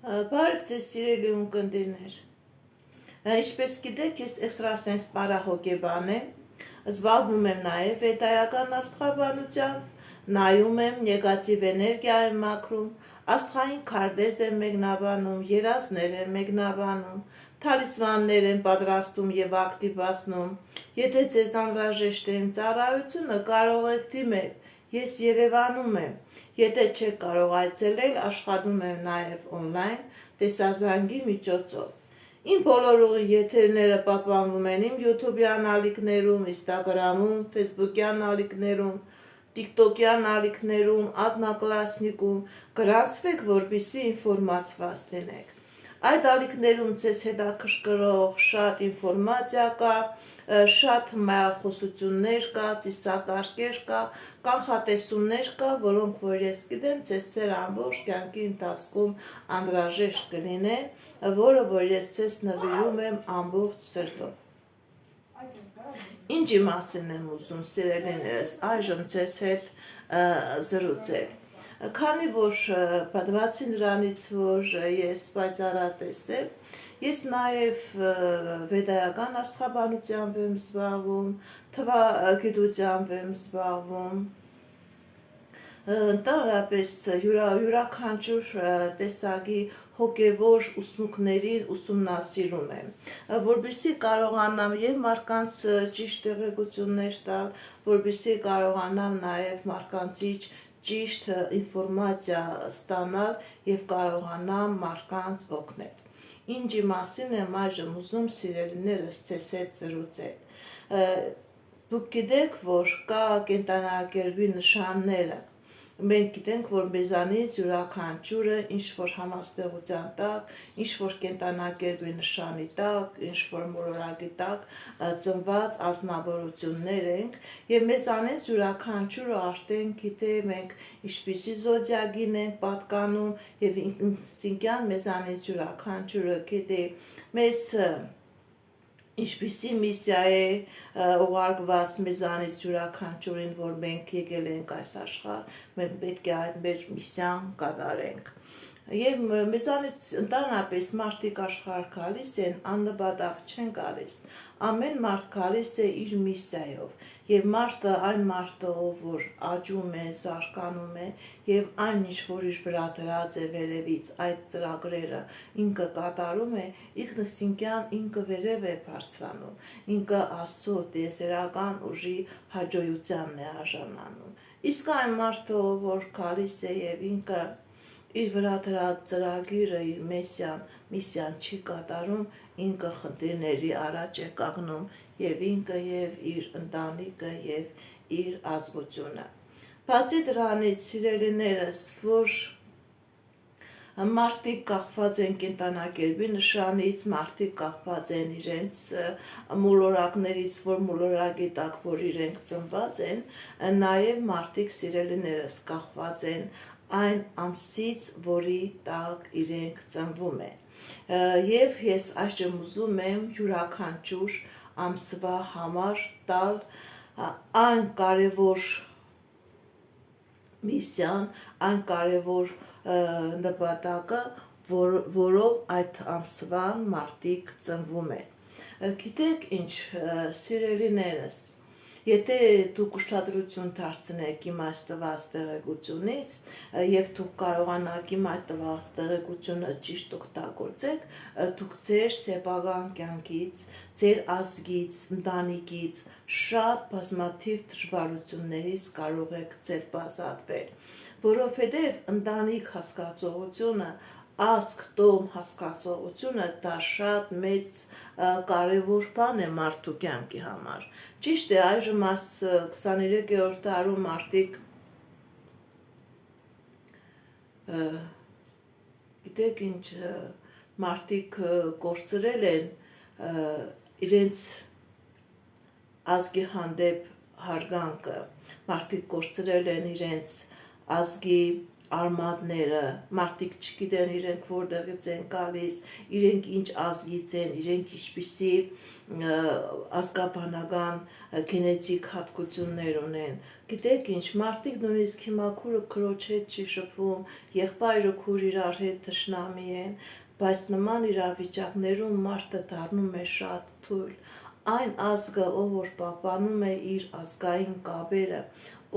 Բարև ձեզ սիրելի ունկնդիրներ, ինչպես գիտեք, ես էքստրասենս պարահոգեբան եմ, զբաղվում եմ նաև վեդայական աստղաբանությամբ, նայում եմ, նեգատիվ էներգիա եմ մաքրում, աստղային քարտեզ եմ մեկնաբանում, երազներ եմ մեկնաբանում, թալիսմաններ եմ պատրաստում և ակտիվացնում, եթե ձեզ անհրաժեշտ է իմ ծառայությունը, կարող եք դիմել, ես Երևանում եմ, եթե չեք կարող այցելել, աշխատում եմ նաև օնլայն տեսազանգի միջոցով։ Իմ բոլոր ուղի եթերները պահպանվում են իմ YouTube-յան ալիքներում, Instagram-ում, Facebook-յան ալիքներում, TikTok-յան ալիքներում, Ադնակլասնիկում, գրանցվեք, որպեսզի ինֆորմացված լինեք։ Այդ ալիքներում ձեզ հետաքրքրող շատ ինֆորմացիա կա, շատ հմայախոսություններ կա, ծիսակարգեր կա, կանխատեսումներ կա, որոնք որ ես գիտեմ, ձեր ամբողջ կյանքի ընթացքում անհրաժեշտ կլինեն, որը որ ես ձեզ նվիրում եմ ամբողջ սրտով։ Ինչի մասին եմ ուզում սիրելիներս այժմ ձեզ հետ զրուցել։ Քանի որ բացի նրանից, որ ես պայծառատես եմ, ես նաև վեդայական աստղաբանությամբ եմ զբաղվում, թվագիտությամբ եմ զբաղվում, ընդհանրապես յուրաքանչյուր տեսակի հոգևոր ուսմունքներին ուսումնասիրում եմ, որպեսզի կարողանամ և մարդկանց ճիշտ տեղեկություններ տալ, որպեսզի կարողանամ նաև մարդկանցից ճիշտ ինֆորմացիա ստանալ և կարողանամ մարդկանց օգնել։ Ինչի մասին եմ այժմ ուզում սիրելիներս ձեզ հետ զրուցել։ Դուք գիտեք, որ կա կենդանակերպի նշանները։ Մենք գիտենք, որ մեզանից յուրաքանչյուրը ինչ-որ համաստեղության տակ, ինչ-որ կենդանակերպի նշանի տակ, ինչ-որ մոլորակի տակ ծնված ազնվորություններ ենք, և մեզանից յուրաքանչյուրը արդեն գիտե մենք ինչպիսի զոդիակին ենք պատկանում, և ինստինկտյան մեզանից յուրաքանչյուրը գիտե մեզ ինչպիսի միսիա է ուղարկված մեզանից յուրաքանչյուրին, որ մենք եկել ենք այս աշխարհ, մենք պետք է այդ մեր միսիան կատարենք։ Եվ մեզանից ընդհանրապես մարդիկ աշխարհ գալիս են, աննպատակ չեն գալիս։ Ամեն մարդ գալիս է իր միսիայով, և մարդը այն մարդը, ով որ աճում է, զարգանում է, և այն ինչ որ իր վրա դրած է վերևից, այդ ծրագրերը ինքը կատարում է, ինքնըստինքյան ինքը վերև է բարձրանում, ինքը Աստծո տիեզերական ուժի հաճոյությանն է արժանանում։ Իսկ այն մարդը, ով որ գալիս է և ինքը իր վրա դրած ծրագիրը, իր միսիան չի կատարում, ինքը խնդիրների առաջ է կանգնում, և ինքը, և իր ընտանիքը, և իր ազգությունը։ Բացի դրանից, սիրելիներս, որ մարդիկ կախված են կենդանակերպի նշանից, մարդիկ կախված են իրենց մոլորակներից, որ մոլորակի տակ, որ իրենք ծնված են, նաև մարդիկ սիրելիներս կախված են այն ամսից, որի տակ իրենք ծնվում են։ Եվ ես այժմ ուզում եմ յուրաքանչյուր ամսվա համար տալ այն կարևոր միսիան, այն կարևոր նպատակը, որով այդ ամսվան մարդիկ ծնվում են։ Գիտեք ինչ, սիրելիներս, եթե դուք ուշադրություն դարձնեք իմ այս տված տեղեկությունից, և դուք կարողանաք իմ այդ տված տեղեկությունը ճիշտ օգտագործեք, դուք ձեր սեփական կյանքից, ձեր ազգից, ընտանիքից շատ բազմաթիվ դժվարություններից կարող եք ձեր ազատվել, որովհետև ընտանիք հասկացողությունը, ազգ տոհ հասկացողությունը դա շատ մեծ կարևոր բան է մարդու կյանքի համար։ Ճիշտ է, այժմ 23-րդ դարում մարդիկ գիտեք ինչ, մարդիկ կորցրել են իրենց ազգի հանդեպ հարգանքը, մարդիկ կորցրել են իրենց ազգի արմատները, մարդիկ չգիտեն իրենք որտեղից են գալիս, իրենք ինչ ազգից են, իրենք ինչպիսի ազգաբանական գենետիկ հատկություններ ունեն։ Գիտեք ինչ, մարդիկ նույնիսկ հիմա քուրը քրոջ հետ չի շփվում, եղբայրը քուր իրար հետ թշնամի են, բայց նման իրավիճակներում մարդը դառնում է շատ թույլ։ Այն ազգը, ով որ պահպանում է իր ազգային կապերը,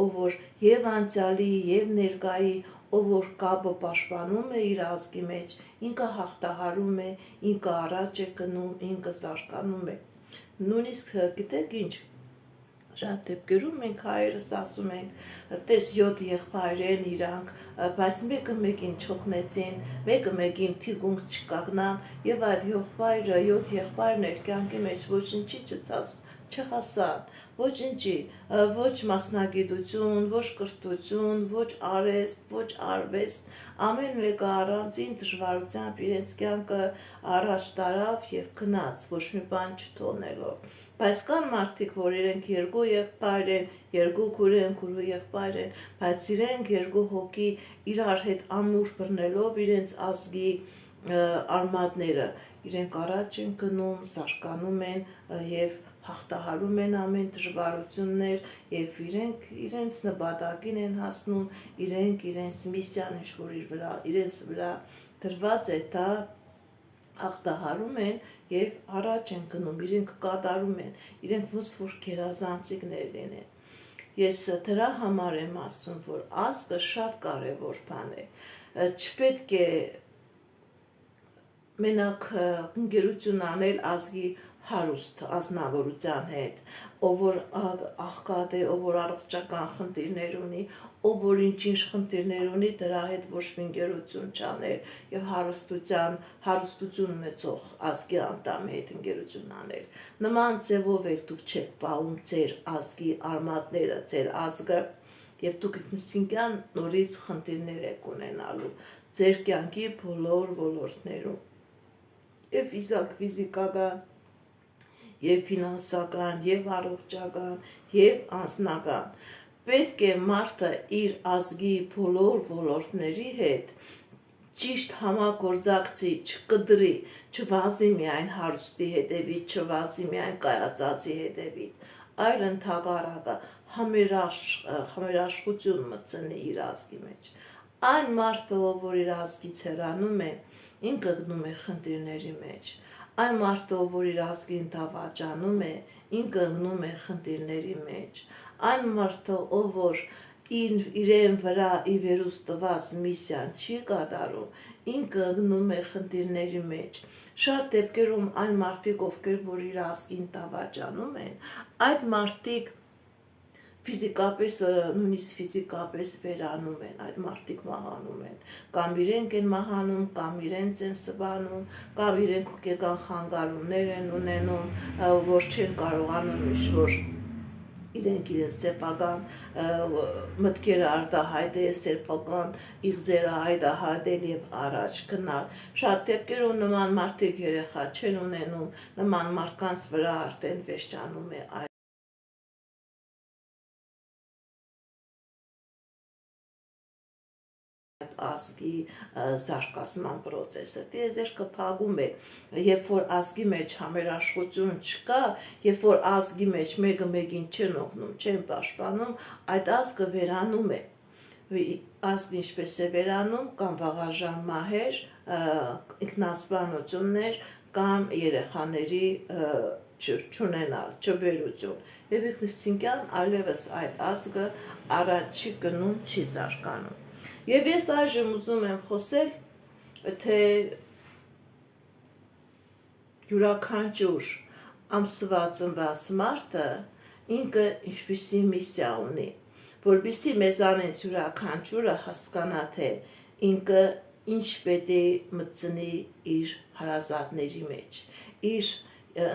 ով որ եւ անցյալի եւ ներկայի, ով որ կապը պաշտպանում է իր ազգի մեջ, ինքը հաղթահարում է, ինքը առաջ է գնում, ինքը զարգանում է։ Նույնիսկ գիտեք ինչ, շատ դեպքերում մենք հայերս ասում ենք, տես 7 եղբայր են իրանք, բայց մեկը մեկին չօգնեցին, մեկը մեկին թիկունք չկանգնան, եւ այդ եղբայրը 7 եղբայրն էր կյանքի մեջ ոչինչի չհասան, ոչինչի, ոչ մասնագիտություն, ոչ կրթություն, ոչ արեստ, ոչ արվեստ, ամեն մեկը առանձին դժվարությամբ իրենց կյանքը առաջ տարավ եւ գնաց, ոչ մի բան չթողնելով։ Բայց կան մարդիկ, որ իրենք երկու եղբայր են, երկու քույր են, քույրու եղբայր են, բայց իրենք երկու հոգի իրար հետ ամուր բռնելով իրենց ազգի արմատները, իրենք առաջ են գնում, զարգանում են եւ հաղթահարում են ամեն դժվարություններ եւ իրենց նպատակին են հասնում, իրենք իրենց միսիան ինչ-որ իրենց վրա դրված է, դա հաղթահարում են եւ առաջ են գնում, իրենք կատարում են, իրենք ոնց որ գերազանցիկներ լինեն։ Ես դրա համար եմ ասում, որ ազգը շատ կարևոր բան է, չպետք է մենակ ընկերություն անել ազգի հարուստ ազնվորության հետ, ով որ աղքատ է, ով որ առողջական խնդիրներ ունի, ով որ ինչ խնդիրներ ունի, դրա հետ ոչ մի ընկերություն չանել եւ հարստություն ունեցող ազգի անդամի հետ ընկերություն անել։ Նման ձևով էլ դուք չեք պահում ձեր ազգի արմատները, ձեր ազգը, եւ դուք ինքնին նորից խնդիրներ եք ունենալու ձեր կյանքի բոլոր ոլորտներում, եւ ֆիզիկական, եւ ֆինանսական, եւ առողջական, եւ անձնական։ Պետք է մարդը իր ազգի բոլոր ոլորտների հետ ճիշտ համագործակցի, չկտրի, չվազի միայն հարուստի հետևից, չվազի միայն կայացածի հետևից, այլ ընդհակառակը համերաշխություն մտցնի իր ազգի մեջ։ Այն մարդը, որ իր ազգից հեռանում է, ինքը գնում է խնդիրների մեջ։ Այն մարդը, որ իր ազգին դավաճանում է, ինքը գնում է խնդիրների մեջ։ Այն մարդը, ով որ իրեն վրա ի վերուս տված միսիան չի կատարում, ինքը գնում է խնդիրների մեջ։ Շատ դեպքերում այն մարդիկ, ովքեր որ իր ազգին դավաճանում են, այդ մարդիկ ֆիզիկապես, նույնիսկ ֆիզիկապես վերանում են, այդ մարդիկ մահանում են, կամ իրենք են մահանում, կամ իրենց են սպանում, կամ իրենք հոգեկան խանգարումներ են ունենում, որ չեն կարողանում ինչ-որ իրենց սեփական մտքերը արտահայտել, սեփական իղձերը հայտահայտել եւ առաջ գնալ։ Շատ դեպքերում նման մարդիկ երեխա չեն ունենում, նման մարդկանց վրա արդեն վերջանում է ազգի զարգացման process-ը։ Տիեզերքը փակում է, երբ որ ազգի մեջ համերաշխություն չկա, երբ որ ազգի մեջ մեկը մեկին չեն օգնում, չեն պաշտպանում, այդ ազգը վերանում է։ Ազգը ինչպես է վերանում, կամ վաղաժամ մահեր, ինքնասպանություններ, կամ երեխաների չունենալ, չբերություն։ Եվ ինքնին այլևս այդ ազգը առաջ չի գնում, չի զարգանում։ Եվ ես այժմ ուզում եմ խոսել, թե յուրաքանչյուր ամսվա ծնված մարդը ինքը ինչպիսի միսիա ունի, որպեսզի մեզանից յուրաքանչյուրը հասկանա, թե ինքը ինչ պետք է մտցնի իր հարազատների մեջ, իր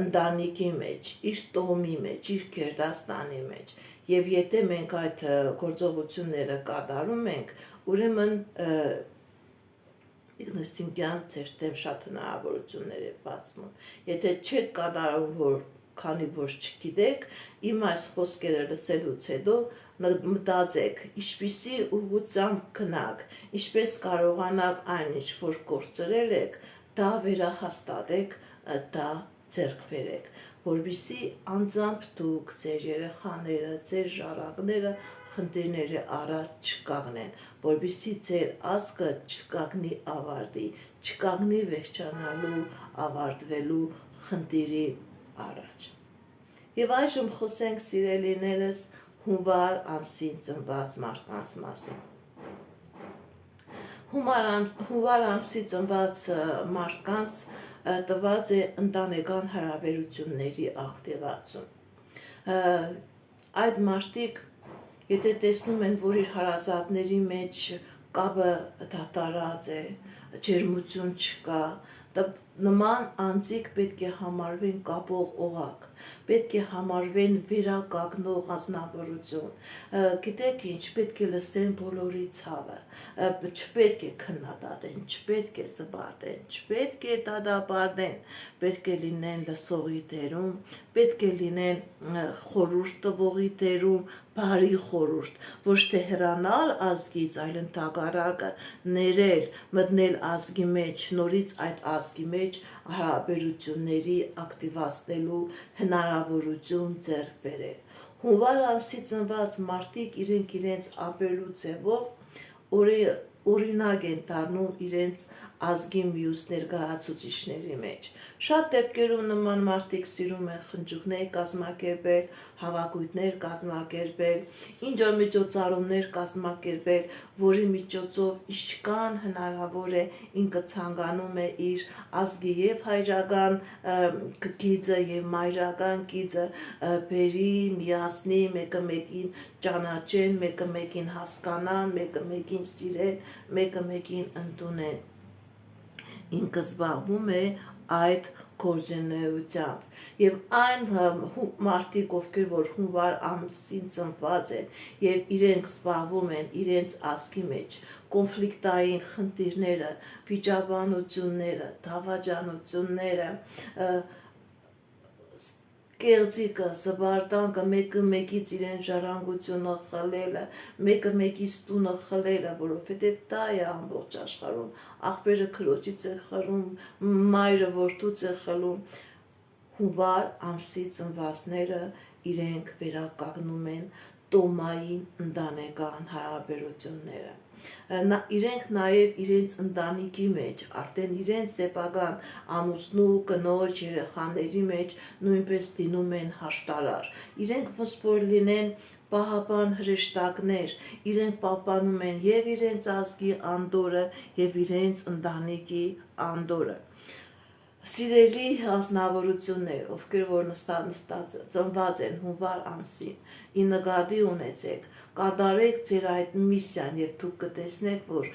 ընտանիքի մեջ, իր տոհմի մեջ, իր գերդաստանի մեջ։ Եվ եթե մենք այդ գործողությունները կատարում ենք, ուրեմն ինքնին ձեր դեմ շատ հնարավորություններ է բացվում։ Եթե չեք կատարում, որ քանի որ չգիտեք, իմ այս խոսքերը լսելուց հետո մտածեք, ինչպիսի ուղղությամբ գնաք, ինչպես կարողանաք այն ինչ որ կորցրել եք, դա վերահաստատեք, դա ձեռք բերեք, որպեսզի անձամբ դուք ձեր երեխաները, ձեր ժառանգները խնդիրների առաջ չկանգնեն, որպեսզի ձեր ազգը չկանգնի ավարտի, չկանգնի վերջանալու, ավարտվելու խնդիրի առաջ։ Եվ այժմ խոսենք սիրելիներս հունվար ամսին ծնված մարդկանց մասին։ Հունվար ամսի ծնված մարդկանց տված է ընտանեկան հարաբերությունների ակտիվացում։ Այդ մարդիկ, եթե տեսնում են, որ իր հարազատների մեջ կապը դատարած է, ջերմություն չկա, նման անձիկ պետք է համարվեն կապող օղակ, պետք է համարվեն վերականգնող անձնավորություն, գիտեք ինչ, պետք է լսեն բոլորի ցավը, չպետք է քննադատեն, չպետք է զվարթեն, չպետք է դատապարտեն, պետք է լինեն լսողի դերում, պետք է լինեն խորհուրդ տվողի դերում, բարի խորհուրդ, ոչ թե հեռանալ ազգից, այլ ընդհակառակը ներել, մտնել ազգի մեջ, նորից այդ ազգի մեջ հարաբերությունների ակտիվացնելու հնարավորություն ձեռք բերել։ Հունվար ամսի ծնված մարդիկ իրենց ապրելու ձևով օրինակ են դառնում իրենց ազգի մյուս ներկայացուցիչների մեջ։ Շատ դեպքերում նման մարդիկ սիրում են խնջույքներ կազմակերպել, հավաքույթներ կազմակերպել, ինչ-որ միջոցառումներ կազմակերպել, որի միջոցով ինչքան հնարավոր է ինքը ցանկանում է իր ազգի եւ հայրական գիծը եւ մայրական գիծը բերի, միացնի, մեկը մեկին ճանաչեն, մեկը մեկին հասկանան, մեկը մեկին սիրեն, մեկը մեկին ընդունեն։ Ինքը զբաղվում է այդ գործունեությամբ եւ այն մարդիկ, ովքեր որ հունվար ամսին ծնված են եւ իրենք զբաղվում են իրենց ազգի մեջ կոնֆլիկտային խնդիրները, վիճաբանությունները, դավաճանությունները, կեղծիկը, զվարթանքը, մեկը մեկից իրեն ժառանգությունը խլելը, մեկը մեկից տունը խլելը, որովհետև դա է ամբողջ աշխարհում, աղբերը քրոջից է խլում, մայրը որդուց է խլում, հունվար ամսի ծնվածները իրենք վերականգնում են տոմային ընտանեկան հարաբերությունները։ Իրենք նաև իրենց ընտանիքի մեջ, արդեն իրենց սեփական ամուսնու, կնոջ, երեխաների մեջ նույնպես դինում են հաշտարար։ Իրենք ոնց որ լինեն պահապան հրեշտակներ, իրենք պահպանում են եւ իրենց ազգի անդորը եւ իրենց ընտանիքի անդորը։ Սիրելի ազնվորություններ, ովքեր որ ծնված են հունվար ամսին, ի նկատի ունեցեք, կատարեք ձեր այդ միսիան եւ դուք կտեսնեք, որ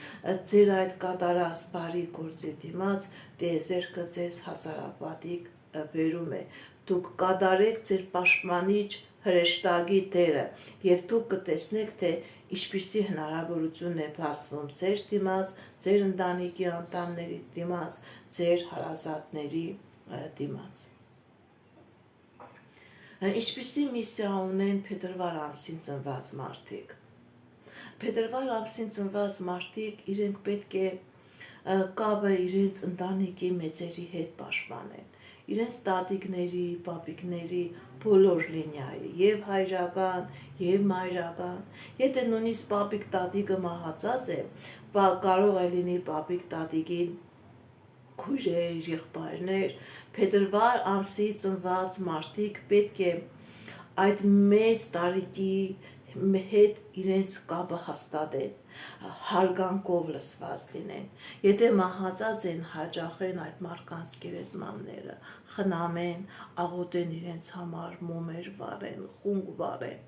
ձեր այդ կատարած բարի գործի դիմաց տիեզերքը ձեզ հազարապատիկ բերում է։ Դուք կատարեք ձեր պաշտպանիչ հրեշտակի դերը եւ դուք կտեսնեք, թե ինչպիսի հնարավորություն է բացվում ձեր դիմաց, ձեր ընտանիքի անդամների դիմաց, ձեր հարազատների դիմաց։ Ինչպիսի միսիա ունեն փետրվար ամսին ծնված մարդիկ։ Փետրվար ամսին ծնված մարդիկ իրենք պետք է կապը իրենց ընտանիքի մեծերի հետ պաշտպանեն, իրենց տատիկների, պապիկների բոլոր լինիայի, եւ հայրական, եւ մայրական, եթե նույնիսկ պապիկ տատիկը մահացած է, կարող է լինի պապիկ տատիկի քույրեր, եղբայրներ, փետրվար ամսի ծնված մարդիկ պետք է այդ մեծ տարիքի հետ իրենց կապը հաստատեն, հարգանքով լսված լինեն, եթե մահացած են հաճախեն այդ մարդկանց գերեզմանները, խնամեն, աղոթեն իրենց համար, մոմեր վառեն, խունկ վառեն,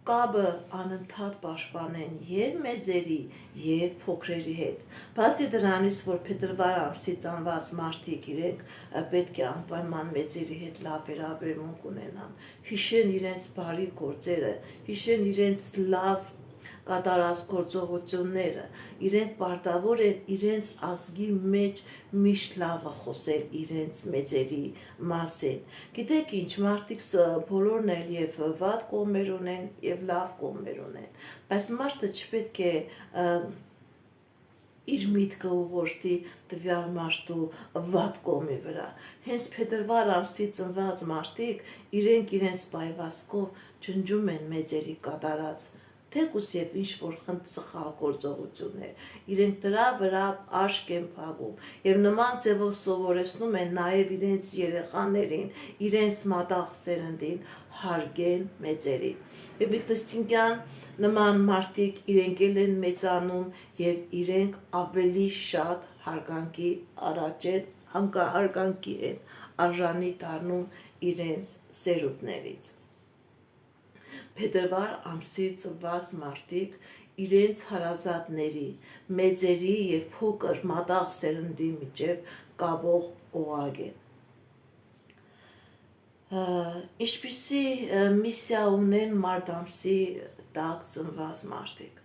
կապը անընդհատ պաշտպանեն եւ մեծերի եւ փոքրերի հետ։ Բացի դրանից, որ փետրվար ամսի ծնված մարդիկ իրենք պետք է անպայման մեծերի հետ լավ վերաբերմունք ունենան, հիշեն իրենց բարի գործերը, հիշեն իրենց լավ կատարած գործողությունները, իրենք պարտավոր են իրենց ազգի մեջ միշտ լավը խոսել իրենց մեծերի մասին։ Գիտեք ինչ, մարդիկ բոլորն էլ եւ վատ կողմեր ունեն եւ լավ կողմեր ունեն, բայց մարդը չպետք է իր միտքը ուղղորդի տվյալ մարդու վատ կողմի վրա։ Հենց փետրվար ամսի ծնված մարդիկ իրենց պայվածքով ջնջում են մեծերի կատարած թեկուս եւ ինչ-որ սխալ գործողություններ, իրենք դրա վրա աշկ են փակում եւ նման ձևով սովորեցնում են նաեւ իրենց երեխաներին, իրենց մատաղ սերնդին հարգեն մեծերին։ Եւ Միկնստինկյան նման մարդիկ իրենք են մեծանում եւ իրենք ավելի շատ հարգանքի առաջ են, հարգանքի են արժանի դառնում իրենց սերունդներից։ Փետրվար ամսի ծնված մարդիկ իրենց հարազատների, մեծերի եւ փոքր մատաղ սերնդի միջև կապող օղակ են։ Ինչպիսի միսիա ունեն մարտ ամսի տակ ծնված մարդիկ։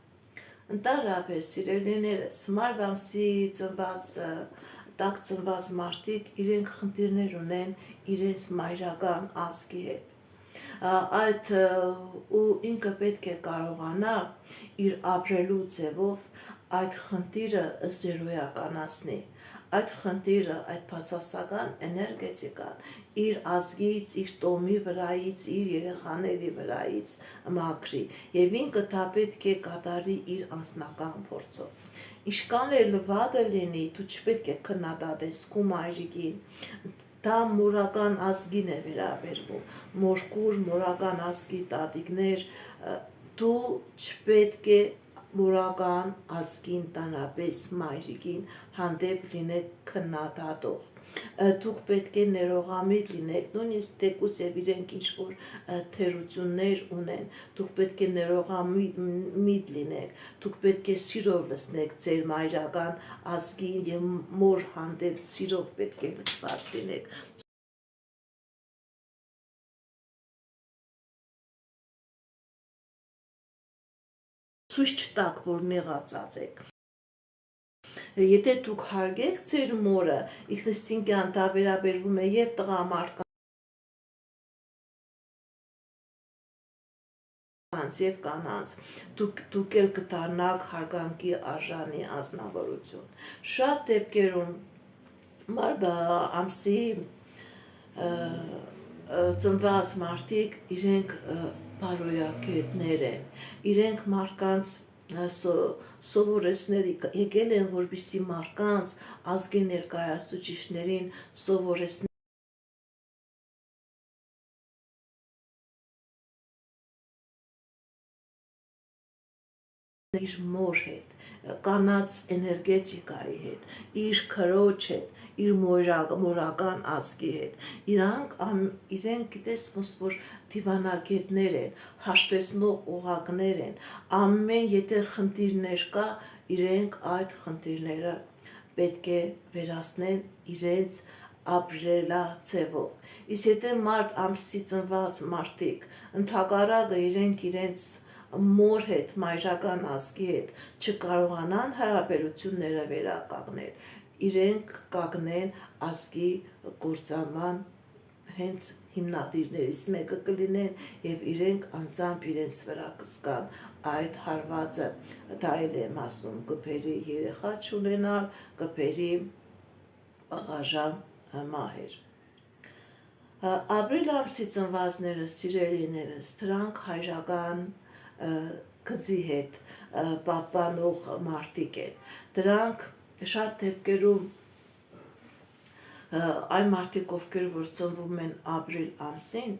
Ընդհանրապես, սիրելիներս, մարտ ամսի տակ ծնված մարդիկ իրենք խնդիրներ ունեն իրենց մայրական ազգի հետ։ Այդ ու ինքը պետք է կարողանա իր ապրելու ձևով այդ խնդիրը զերոյականացնի, այդ խնդիրը, այդ բացասական էներգետիկան իր ազգից, իր տոմի վրայից, իր երեխաների վրայից մաքրի եւ ինքը դա պետք է կատարի իր անձնական փորձով։ Ինչքան էլ վատը լինի, դու չպետք է քննադատես քո մայրիկին, դա մորական ազգին է վերաբերվում, մորկուր, մորական ազգի տատիկներ, դու չպետք է մորական ազգին տանապես մայրիկին հանդեպ լինեք քննադատող։ Դուք պետք է ներողամիտ լինեք, նույնիսկ թեկուզ եւ իրենք ինչ-որ թերություններ ունեն, դուք պետք է ներողամիտ լինեք, դուք պետք է սիրով լսնեք ձեր մայրական ազգին եւ մոր հանդեպ սիրով պետք է լսված լինեք։ Ցույց չտաք, որ նեղացած եք։ Եթե դուք հարգեք ձեր մորը, Իգնատիան դա վերաբերվում է եւ տղամարդկանց եւ կանանց, դուք էլ կդառնաք հարգանքի արժանի անձնավորություն։ Շատ դեպքերում մարտ ամսի ծնված մարդիկ իրենք բարոյակետներ են, իրենք մարդկանց սովորեցնել եկել են, որպեսզի մարդկանց ազգի ներկայացուցիչներին սովորեցնել իր մոր հետ, կանանց էներգետիկայի հետ, իր քրոջ հետ, իր մորական ազգի հետ։ Իրենք գիտես ոնց որ դիվանագետներ են, հաշտեցնող օղակներ են, ամեն եթե խնդիրներ կա, իրենք այդ խնդիրները պետք է վերացնեն իրենց ապրելաձևով։ Իսկ եթե մարտ ամսի ծնված մարդիկ ընդհակառակը իրենց մոր հետ, մայրական ազգի հետ չկարողանան հարաբերությունները վերականգնել, իրենք կանգնեն ազգի կործանման հենց հիմնադիրներից մեկը կլինեն եւ իրենք անձամբ իրենց վրա կզգան այդ հարվածը, դա էլ եմ ասում, կբերի երեխա չունենալ, կբերի աղաժամ մահեր։ Ապրիլ ամսի ծնվածները, սիրելիներս, դրանք հայրական գծի հետ պահպանող մարդիկ են։ Դրանք շատ դեպքերում այն մարդիկ, ովքեր որ ծնվում են ապրիլ ամսին,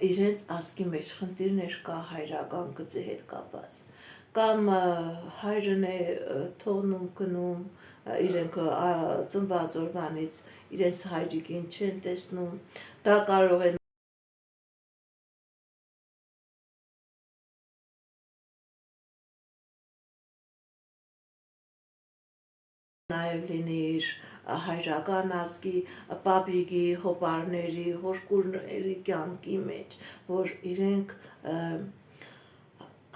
իրենց ազգի մեջ խնդիրներ կա հայրական գծի հետ կապված։ Կամ հայրն է թողնում գնում, իրենք ծնված օրվանից իրենց հայրիկին չեն տեսնում, դա կարող է նաև լինի իր հայրական ազգի, պապիկի, հոպարների, հորկուրների կյանքի մեջ, որ իրենք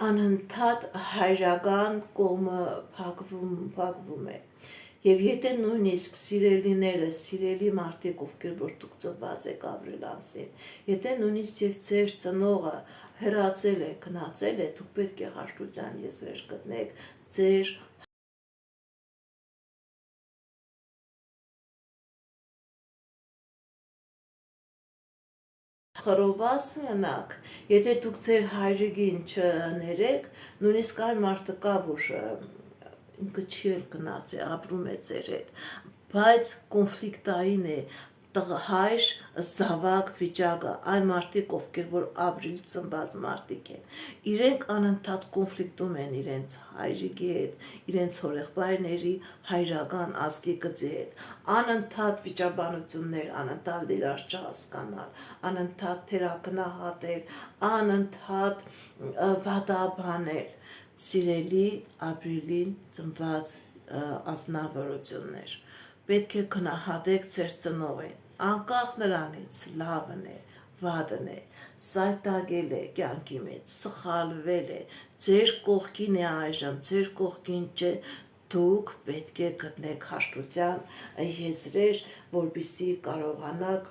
անընդհատ հայրական կողմը փակվում է։ Եվ եթե նույնիսկ սիրելիները, սիրելի մարդիկ, ովքեր որ դուք ծնված եք ապրիլ ամսին, եթե նույնիսկ եւ ձեր ծնողը հեռացել է, գնացել է, դուք պետք է հաշտության եզրեր գտնեք ձեր խռոված մնաք, եթե դուք ձեր հայրիկին չներեք, նույնիսկ այն մարդը կա, որ ինքը չի էլ գնաց է, ապրում է ձեր հետ, բայց կոնֆլիկտային է հայր զավակ վիճակը, այն մարդիկ, ովքեր որ ապրիլ ծնված մարդիկ են, իրենք անընդհատ կոնֆլիկտում են իրենց հայրիկի հետ, իրենց հորեղբայրների հայրական ազգի գծի հետ, անընդհատ վիճաբանություններ, անընդհատ իրար չհասկանալ, անընդհատ թերագնահատել, անընդհատ վատաբանել, սիրելի ապրիլին ծնված ազնվորություններ, պետք է գնահատեք ձեր ծնողին, անկախ նրանից լավն է, վատն է, սայտագել է կյանքի մեջ, սխալվել է, ձեր կողքին է այժմ, ձեր կողքին չէ, դուք պետք է գտնեք հաշտության եզրեր, որպեսզի կարողանաք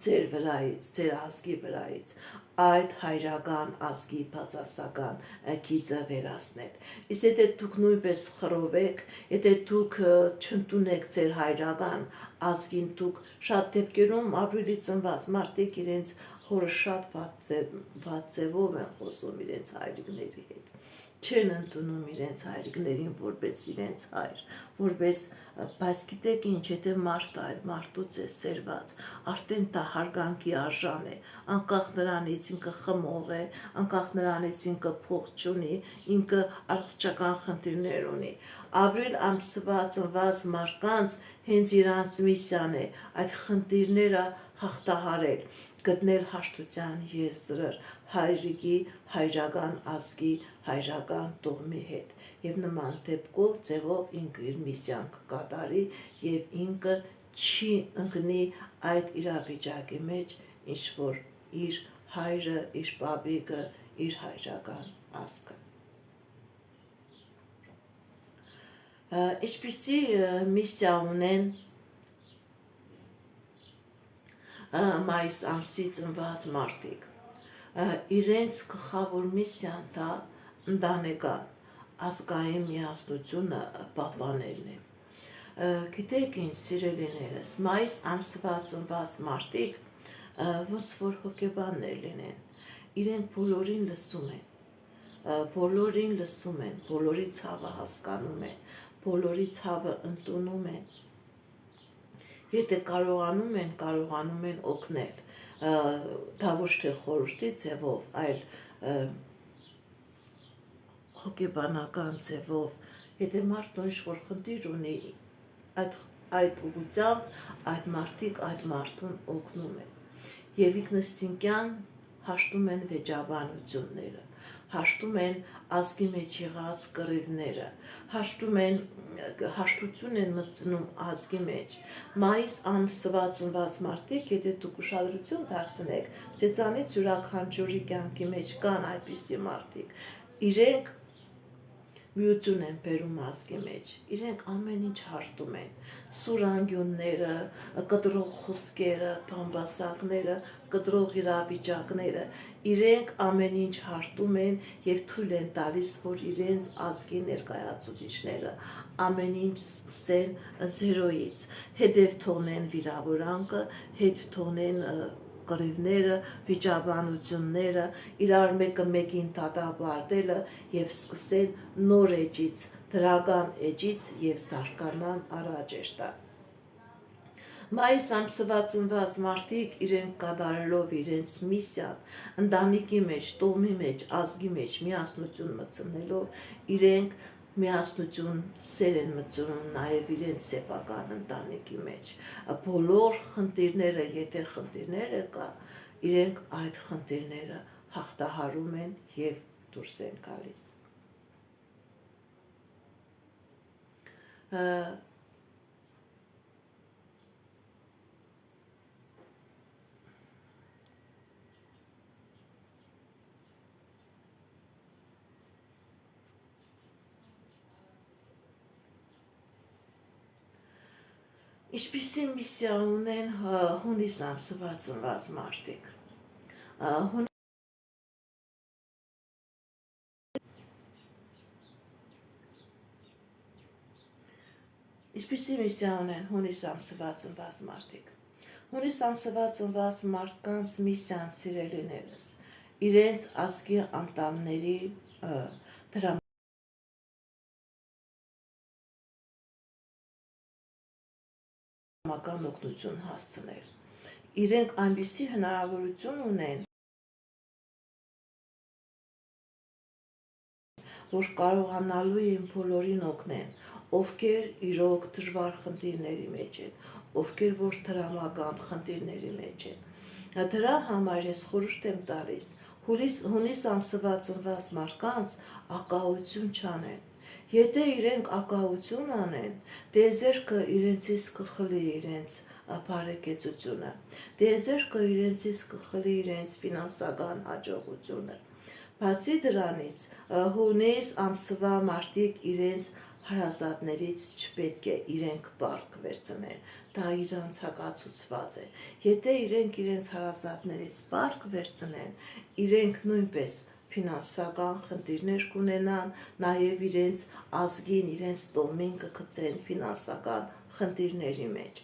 ձեր վրայից, ձեր ազգի վրայից այդ հայրական ազգի բացասական գիծը վերացնել։ Իսկ եթե դուք նույնպես խռովեք, եթե դուք չընդունեք ձեր հայրական ազգին, դուք շատ դեպքերում ապրիլի ծնված մարդիկ իրենց հորը շատ վատ ձևով են խոսում իրենց հայրիկների հետ, չեն ընդունում իրենց հայրիկներին որպես իրենց հայր, որպես, բայց գիտեք ինչ, եթե մարդը այդ մարդուց է սերված, արդեն դա հարգանքի արժան է, անկախ նրանից ինքը խմող է, անկախ նրանից ինքը փող չունի, ինքը առողջական խնդիրներ ունի։ Ապրիլ ամսվա ծնված մարդկանց հենց իրանց միսիան է այդ խնդիրները հաղթահարել, գտնել հաշտության եզրեր հայրիկի, հայրական ազգի, հայրական տոհմի հետ, եւ նման դեպքով ձևով ինքը իր միսիան կկատարի եւ ինքը չի ընկնի այդ իրավիճակի մեջ, ինչ որ իր հայրը, իր պապիկը, իր հայրական ազգը։ Ինչպիսի միսիա ունեն մայիս ամսի ծնված մարդիկ, իրենց գլխավոր միսիան դա ընտանեկան ազգային միասնությունը պահպանելն է։ Գիտեք ինչ, սիրելիներս, մայիս ամսվա ծնված մարդիկ ոնց որ հոգեբաններ լինեն, իրենք բոլորին լսում են, բոլորի ցավը հասկանում են, բոլորի ցավը ընդունում են, եթե կարողանում են օգնել, դա ոչ թե խորհրդի ձևով, այլ հոգեբանական ձևով, եթե մարդը ինչ-որ խնդիր ունի, այդ ուղղությամբ այդ մարդիկ այդ մարդուն օգնում են, եւ ինքնըստինքյան հաշտում են վեճաբանությունները, հաշտում են ազգի մեջ եղած կռիվները, հաշտություն են մտցնում ազգի մեջ։ Մայիս ամսվա ծնված մարդիկ, եթե դուք ուշադրություն դարձնեք, ձեզանից յուրաքանչյուրի կյանքի մեջ կան այդպիսի մարդիկ, իրենք միություն են բերում ազգի մեջ, իրենք ամեն ինչ հաշտում են, սուրանգյունները, կտրող խոսքերը, բամբասակները, կտրող իրավիճակները, իրենք ամեն ինչ հաշտում են եւ թույլ են տալիս, որ իրենց ազգի ներկայացուցիչները ամեն ինչ սկսեն զերոյից, հետև թողնեն վիրավորանքը, հետ թողնեն կռիվները, վիճաբանությունները, իրար մեկը մեկին դատապարտելը եւ սկսեն նոր էջից, դրական էջից եւ զարգանան առաջ էշտա։ Մայիս ամսվա ծնված մարդիկ իրենք կատարելով իրենց միսիան, ընտանիքի մեջ, տոհմի մեջ, ազգի մեջ միասնություն մտցնելով, իրենք միասնություն սեր են մտցնում նաև իրենց սեփական ընտանիքի մեջ, բոլոր խնդիրները, եթե խնդիրները կա, իրենք այդ խնդիրները հաղթահարում են եւ դուրս են գալիս։ Ինչպիսի միսիա ունեն հունիս ամսվա ծնված մարդիկ։ Ինչպիսի միսիա ունեն հունիս ամսվա ծնված մարդիկ։ Հունիս ամսվա ծնված մարդկանց միսիան սիրելիներս իրենց ազգի անդամների դրամական օգնություն հասցնել։ Իրենք այնպիսի հնարավորություն ունեն, որ կարողանալու են բոլորին օգնեն, ովքեր իրոք դժվար խնդիրների մեջ են, ովքեր որ դրամական խնդիրների մեջ են։ Դրա համար ես խորհուրդ եմ տալիս հունիս ամսվա ծնված մարդկանց ակահություն չանեն։ Եթե իրենք ակահություն անեն, դե ձերքը իրենցից կխլի իրենց բարեկեցությունը, դե ձերքը իրենցից կխլի իրենց ֆինանսական հաջողությունը։ Բացի դրանից, հունիս ամսվա մարդիկ իրենց հարազատներից չպետք է իրենք պարտք վերցնեն, դա իրանց հակացուցված է։ Եթե իրենք իրենց հարազատներից պարտք վերցնեն, իրենք նույնպես ֆինանսական խնդիրներ կունենան, նաև իրենց ազգին, իրենց տոհմին կգցեն ֆինանսական խնդիրների մեջ։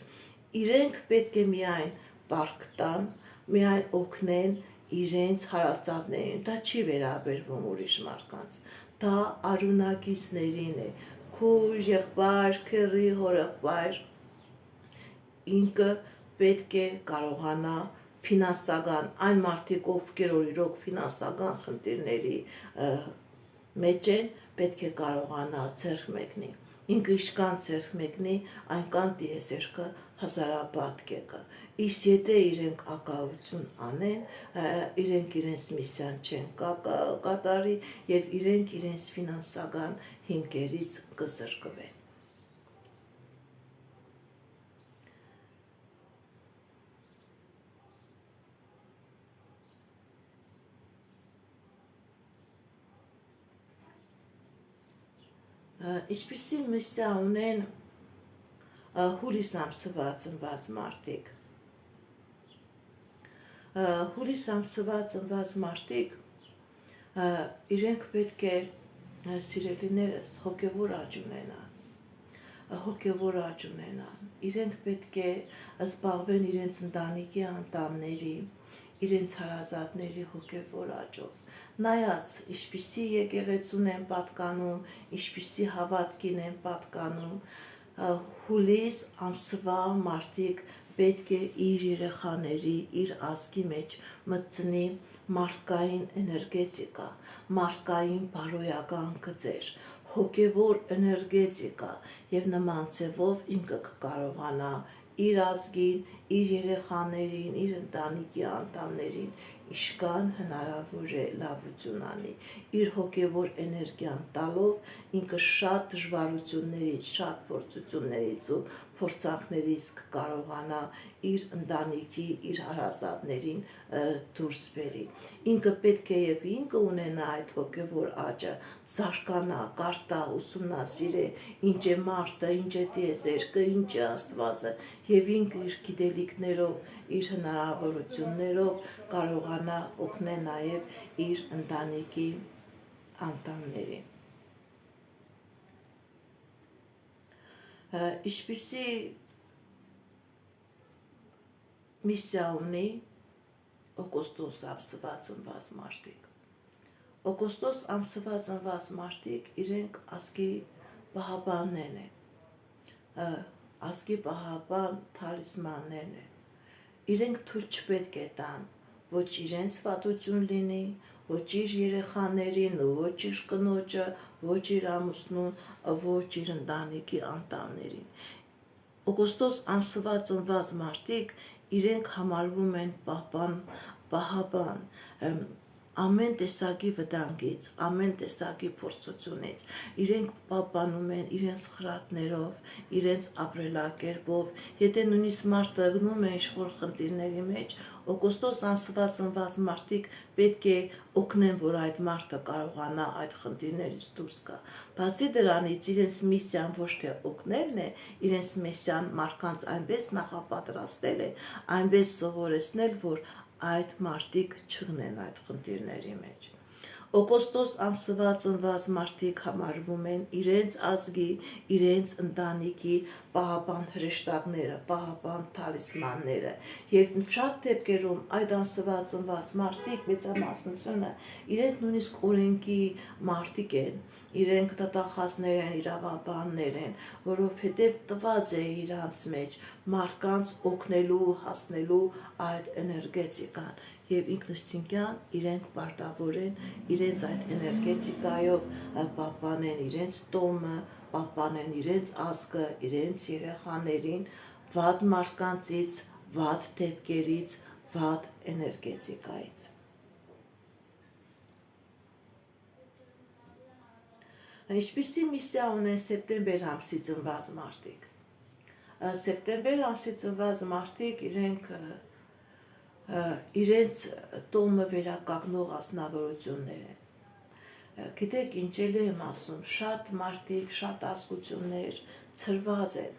Իրենք պետք է միայն պարտք տան, միայն օգնեն իրենց հարազատներին, դա չի վերաբերվում ուրիշ մարդկանց, դա արունակիցներին է, քույր, եղբայր, քեռի, հորեղբայր, ինքը պետք է կարողանա ֆինանսական այն մարդիկ, ովքեր որ իրոք ֆինանսական խնդիրների մեջ են, պետք է կարողանա ձեռք մեկնի։ Ինքը իշքան ձեռք մեկնի, այնքան տիեզերքը հազարապատկեկը։ Իսկ եթե իրենք ակահություն անեն, իրենք իրենց միսիան չեն կատարի եւ իրենք իրենց ֆինանսական հիմքերից կզրկվեն։ Ինչպիսի միսիա ունեն հուլիս ամսվա ծնված մարդիկ։ Հուլիս ամսվա ծնված մարդիկ իրենք պետք է սիրելիներս հոգևոր աճ ունենան, իրենք պետք է զբաղվեն իրենց ընտանիքի անդամների, իրենց հարազատների հոգևոր աճով։ Նայած ինչպիսի եկեղեցուն են պատկանում, ինչպիսի հավատքին են պատկանում, հուլիս ամսվա մարդիկ պետք է իր երեխաների, իր ազգի մեջ մտցնի մարդկային էներգետիկա, մարդկային բարոյական գծեր, հոգևոր էներգետիկա եւ նման ձևով ինքը կկարողանա իր ազգին, իր երեխաներին, իր ընտանիքի անդամներին իշքան հնարավոր է լավություն անի։ Իր հոգևոր էներգիան տալով ինքը շատ դժվարություններից, շատ փորձություններից ու փորձանքներից կկարողանա իր ընտանիքի, իր հարազատներին դուրս բերի։ Ինքը պետք է եւ ինքը ունենա այդ հոգևոր աճը, զարգանա, կարդա, ուսումնասիրե, ինչ է մարդը, ինչ է տիեզերքը, ինչ է Աստվածը, եւ ինքը իր գիտելիքներով, իր հնարավորություններով կարողանա օգնել նաեւ իր ընտանիքի անդամներին։ Ինչպիսի միսիա ունի օգոստոս ամսվա ծնված մարդիկ։ Օգոստոս ամսվա ծնված մարդիկ իրենք ազգի պահապաններն են, ազգի պահապան թալիսմաններն են։ Իրենք թույլ չպետք է տան ոչ իրենց վատություն լինի, ոչ իր երեխաներին, ոչ իր կնոջը, ոչ իր ամուսնուն, ոչ իր ընտանիքի անդամներին։ Օգոստոս ամսվա ծնված մարդիկ իրենք համարվում են պահապան, ամեն տեսակի վտանգից, ամեն տեսակի փորձությունից, իրենք պահպանում են իրենց խրատներով, իրենց ապրելակերպով, եթե նույնիսկ մարդը գնում է ինչ-որ խնդիրների մեջ, օգոստոս ամսվա ծնված մարդիկ պետք է օգնեն, որ այդ մարդը կարողանա այդ խնդիրներից դուրս գա։ Բացի դրանից, իրենց միսիան ոչ թե օգնելն է, իրենց միսիան մարդկանց այնպես նախապատրաստել է, այնպես սովորեցնել, որ այդ մարդիկ չգնեն այդ խնդիրների մեջ։ Օգոստոս ամսվա ծնված մարդիկ համարվում են իրենց ազգի, իրենց ընտանիքի պահապան հրեշտակները, պահապան թալիսմանները, եւ շատ դեպքերում այդ ամսվա ծնված մարդիկ մեծամասնությունը իրենք նույնիսկ օրենքի մարդիկ են, իրենք տտախազներ են, իրավաբաններ են, որովհետև տված է իրանց մեջ մարդկանց օգնելու, հասնելու այդ էներգետիկան եւ ինքնըստինքյան իրենք պարտավոր են իրենց այդ էներգետիկայով պահպանեն իրենց տոմը, պահպանեն իրենց ազգը, իրենց երեխաներին վատ մարդկանցից, վատ դեպքերից, վատ էներգետիկայից։ Ինչպիսի միսիա ունեն սեպտեմբեր ամսի ծնված մարդիկ։ Սեպտեմբեր ամսի ծնված մարդիկ իրենց տոմը վերականգնող ասնավորություններ են։ Գիտեք, ինչ եմ ասում, շատ մարդիկ, շատ ազգություններ ցրված են։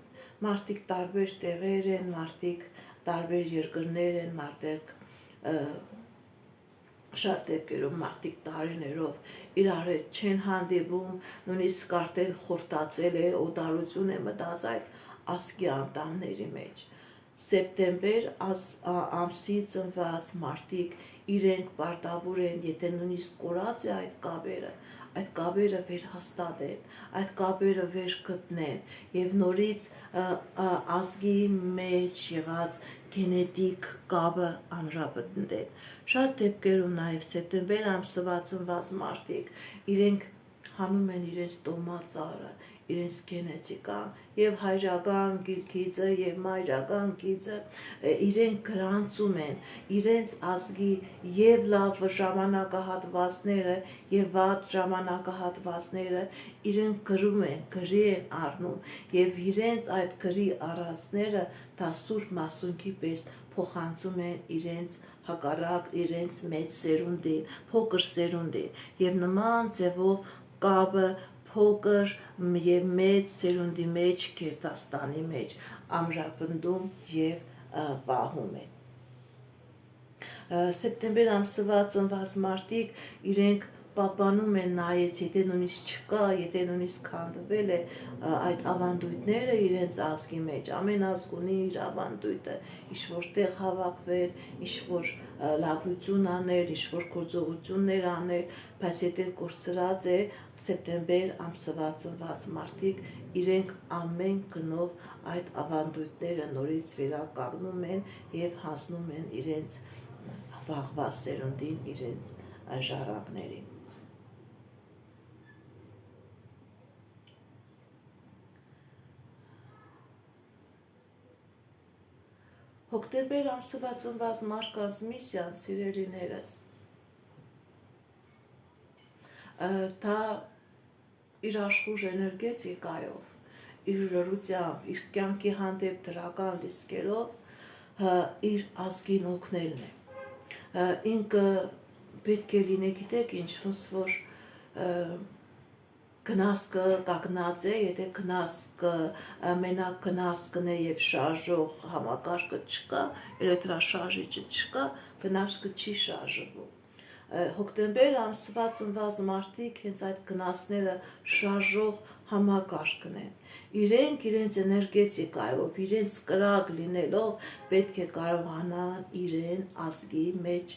Մարդիկ տարբեր տեղեր են, մարդիկ տարբեր երկրներ են, մարդիկ շատ դեպքերում մարդիկ տարիներով իրար հետ չեն հանդիպում, նույնիսկ արդեն խորտացել է, օտարություն է մտած այդ ազգի անդամների մեջ։ Սեպտեմբեր ամսի ծնված մարդիկ իրենք պարտավոր են, եթե նույնիսկ կորած է այդ կապերը վերհաստատեն, այդ կապերը վերգտնեն եւ նորից ազգի մեջ եղած գենետիկ կապը ամրապնդեն։ Շատ դեպքերում նաև սեպտեմբեր ամսվա ծնված մարդիկ իրենք հանում են իրենց տոմածառը, իրենց գենետիկան եւ հայրական գիծը եւ մայրական գիծը իրենք գրանցում են իրենց ազգի եւ լավ ժամանակահատվածները եւ վատ ժամանակահատվածները իրենք գրում են, գրի են առնում եւ իրենց այդ գրի առածները դա սուրբ մասունքի պես փոխանցում են իրենց հակառակ իրենց մեծ սերունդին, փոքր սերունդին եւ նման ձևով կապը փոքր եւ մեծ սերունդի մեջ, Քերթաստանի մեջ ամրապնդում եւ պահում են։ Սեպտեմբեր ամսվա ծնված մարդիկ իրենք պահպանում են նայեց, եթե նույնիսկ չկա, եթե նույնիսկ քանդվել է այդ ավանդույթները իրենց ազգի մեջ, ամեն ազգ ունի իր ավանդույթը, ինչ-որ տեղ հավաքվել, ինչ-որ լավություն անել, ինչ-որ գործողություններ անել, բայց եթե կորցրած է սեպտեմբեր ամսվա ծնված մարդիկ իրենք ամեն գնով այդ ավանդույթները նորից վերականգնում են եւ հասնում են իրենց վաղվա սերունդին, իրենց ժառանգներին։ Հոկտեմբեր ամսվա ծնված մարդկանց միսիան, սիրելիներս, դա իր աշխուժ էներգետիկայով, իր լրությամբ, իր կյանքի հանդեպ դրական լիցքերով իր ազգին օգնելն է։ Ինքը պետք է լինի, գիտեք ինչ, ոնց որ գնասկը կանգնած է, եթե գնասկը մենակ գնասկն է եւ շարժող համակարգը չկա, էլեկտրաշարժիչը չկա, գնասկը չի շարժվում։ Հոկտեմբեր ամսվա ծնված մարդիկ հենց այդ գնասները շարժող համակարգն են։ Իրենք իրենց էներգետիկայով, իրենց կրակ լինելով պետք է կարողանան իրեն ազգի մեջ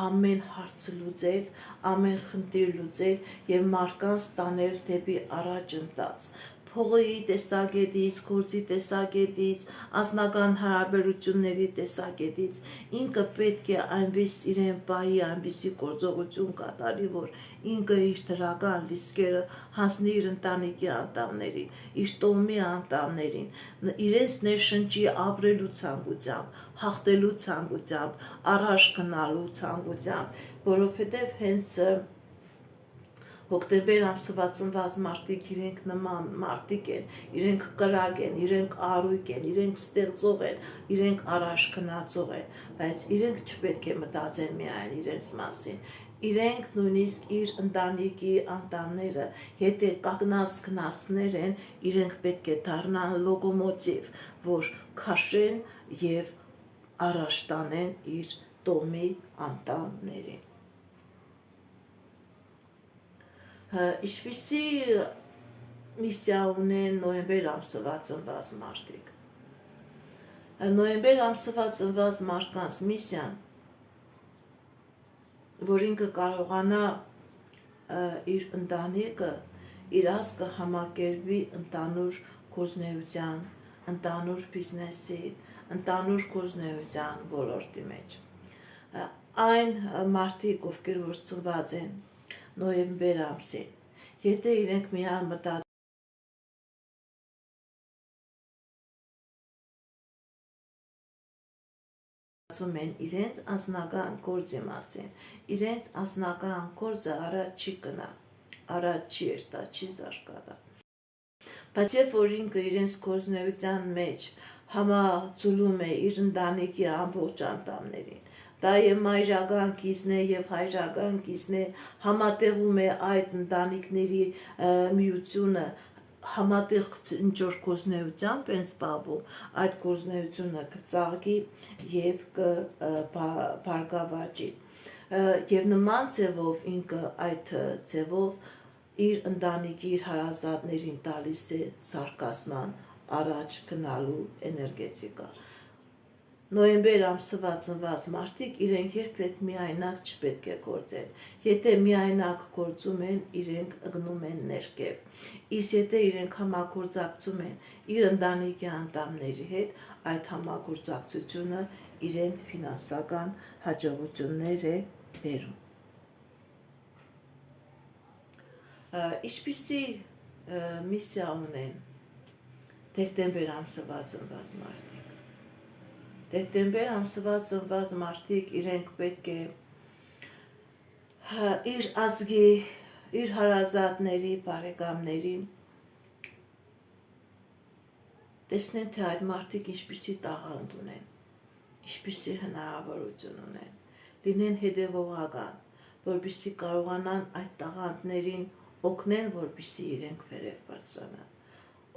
ամեն հարց լուծել, ամեն խնդիր լուծել եւ մարդկանց տանել դեպի առաջընթաց, փողի տեսակետից, գործի տեսակետից, անձնական հարաբերությունների տեսակետից ինքը պետք է այնպես իրեն բայի, այնպիսի գործողություն կատարի, որ ինքը իր դրական լիսկերը հասնի իր ընտանիքի անդամներին, իր տոհմի անդամներին, իրենց ներշնչի ապրելու ցանկությամբ, հաղթելու ցանկությամբ, առաջ գնալու ցանկությամբ, որովհետև հենց հոկտեմբեր ամսվա ծնված մարդիկ իրենք նման մարդիկ են, իրենք կրակ են, իրենք առույգ են, իրենք ստեղծող են, իրենք առաջ գնացող են, բայց իրենք չպետք է մտածեն միայն իրենց մասին, իրենք նույնիսկ իր ընտանիքի անդամները, եթե կանգնած գնացքներ են, իրենք պետք է դառնան լոկոմոտիվ, որ քաշեն եւ առաջ տանեն իր տոհմի անդամներին։ Ինչպիսի միսիա ունեն նոյեմբեր ամսվա ծնված մարդիկ։ Նոյեմբեր ամսվա ծնված մարդկանց միսիան, որ ինքը կարողանա իր ընտանիքը, իր ազգը համակերպի ընդանուր գործունեության, ընդանուր բիզնեսի, ընդանուր գործունեության ոլորտի մեջ։ Այն մարդիկ, ովքեր որ ծնված են նոյեմբեր ամսին, եթե իրենք միան մտածում են իրենց անձնական գործի մասին, իրենց անձնական գործը առաջ չի գնա, առաջ չի երթա, չի զարգանա։ Բայց երբ որ ինքը իրենց գործունեության մեջ համաձուլում է իր ընտանիքի ամբողջ անդամներին, դա եւ մայրական կիզն է եւ հայրական կիզն է, համատեղում է այդ ընտանիքների միությունը, համատեղ ինչ-որ գործունեությամբ են զբաղվում, այդ գործունեությունը կծաղկի եւ կբարգավաճի։ Եվ նման ձևով ինքը այդ ձևով իր ընտանիքի, իր հարազատներին տալիս է զարգացման առաջ գնալու էներգետիկա։ Նոյեմբեր ամսվա ծնված մարդիկ իրենք երբեք միայնակ չպետք է գործեն։ Եթե միայնակ գործում են, իրենք ընկնում են ներքև։ Իսկ եթե իրենք համագործակցում են իր ընտանիքի անդամների հետ, այդ համագործակցությունը իրեն ֆինանսական հաջողություններ է բերում։ Ինչպիսի միսիա ունեն դեկտեմբեր ամսվա ծնված մարդիկ։ Դեկտեմբեր ամսվա ծնված մարդիկ իրենք պետք է իր ազգի, իր հարազատների, բարեկամներին տեսնեն, թե այդ մարդիկ ինչպիսի տաղանդ ունեն, ինչպիսի հնարավորություն ունեն, լինեն հետևողական, որպեսզի կարողանան այդ տաղանդներին օգնեն, որպեսզի իրենք վերև բարձրանան,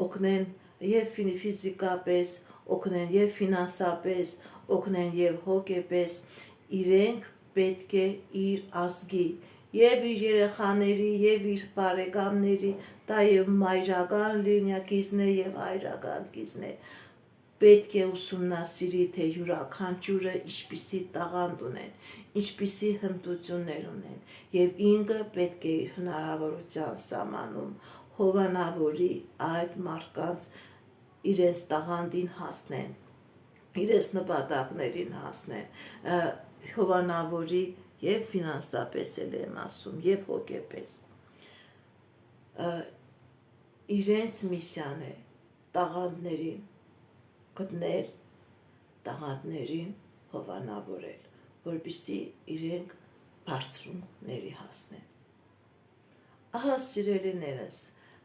օգնեն եւ ֆիզիկապես, օգնեն եւ ֆինանսապես, օգնեն եւ հոգեպես, իրենք պետք է իր ազգի եւ իր երեխաների եւ իր բարեկամների, դա եւ մայրական լինյակիզն է եւ հայրական կիզն է, պետք է ուսումնասիրի, թե յուրաքանչյուրը ինչպիսի տաղանդ ունեն, ինչպիսի հմտություններ ունեն, եւ ինքը պետք է իր հնարավորության սահմանում հովանավորի այդ մարդկանց իրենց տաղանդին հասնեն, իրենց նպատակներին հասնեն, հովանավորի եւ ֆինանսապես էլ եմ ասում, եւ հոգեպես։ Իրենց միսիան է տաղանդներին գտնել, տաղանդներին հովանավորել, որպեսզի իրենք բարձրումների հասնեն։ Ահա սիրելիներս,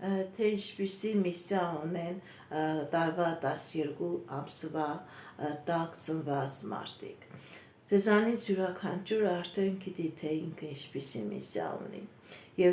թե ինչպիսի միսիա ունեն տարվա 12 ամսվա տակ ծնված մարդիկ։ Ձեզանից յուրաքանչյուրը արդեն գիտի, թե ինքը ինչպիսի միսիա ունի։